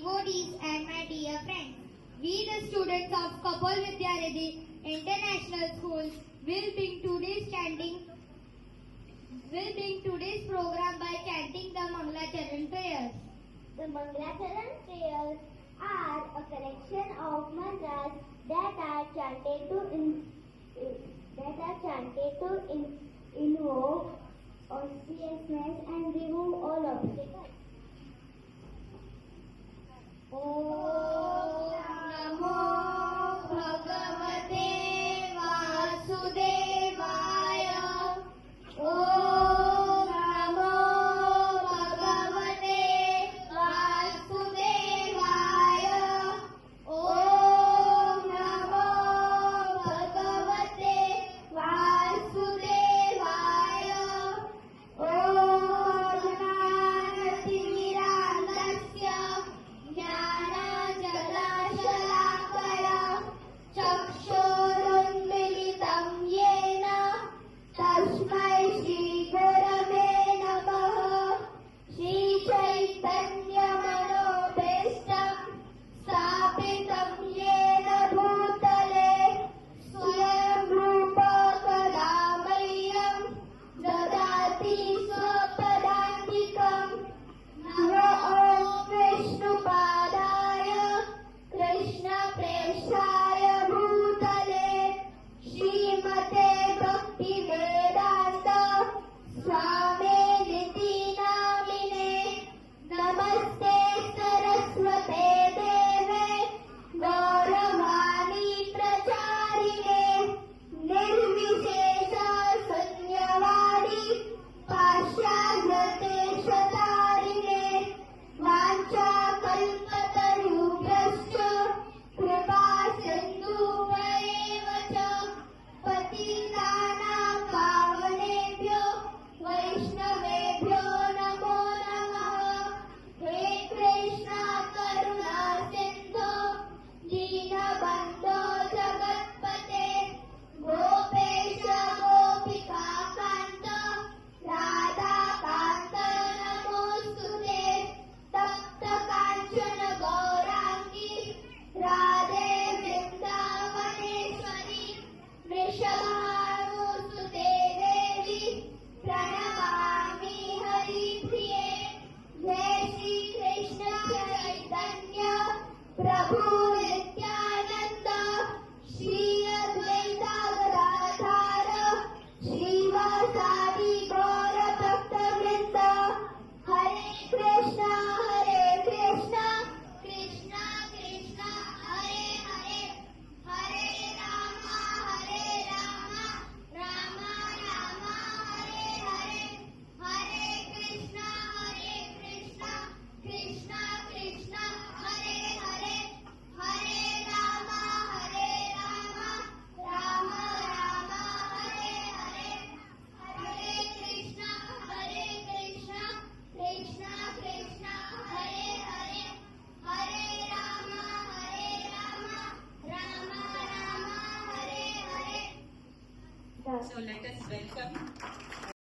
devotees and my dear friends. We the students of Kapil Vidyaridhi International School will bring today's program by chanting the Mangalacharan prayers. The Mangalacharan prayers are a collection of mantras that are chanted to invoke auspiciousness and remove all obstacles. Om Namo Bhagavate Vasudevaya. Om Namo Bhagavate Vasudevaya. Om Namo Bhagavate Vasudevaya. Om Gnanatirandasya ज्ञानजलाशलाकया चक्षुरुन्मीलितं येन तस्मै श्रीगुरवे नमः। श्रीचैतन्यमनोभीष्टं स्थापितं येन भूतले स्वयं रूप कदा मह्यं ददाति स्वपदान्तिकम्। नमो विष्णुपादाय कृष्णप्रेष्ठाय भूतले श्रीमते भक्तिवेदान्त स्वामिनिति नामिने। नमस्ते सरस्वते देवे गौरवाणी प्रचारिणे निर्विशेष शून्यवादी पाश्चात्यदेशतारिणे वाञ्छाकल्पतरुभ्यश्च कृपा सिन्धुभ्येव च पतितानां पावनेभ्यो वैष्णवेभ्यो नमो नमः। हे कृष्ण करुणा सिन्धो दीनबन्धो जगत्पते गोपेश गोपिकान्त राधाकान्त नमोऽस्तुते। तप्त काञ्चन गौराङ्गी राधे वृन्दावनेश्वरी वृषभानुसुते देवी प्रणमामि हरिप्रिये। जय श्री कृष्ण चैतन्य प्रभु नित्यानन्द श्री अद्वैता गदाधर श्रीवासादि गौर भक्तवृन्द। हरे Krishna Krishna Krishna Hare Hare Hare Ram Ram Ram Hare Hare Hare Krishna Krishna Krishna Hare Hare Hare Ram Ram Ram Hare Hare Hare Krishna Krishna Krishna Hare Hare Hare Ram Ram Ram Hare Hare. So let us welcome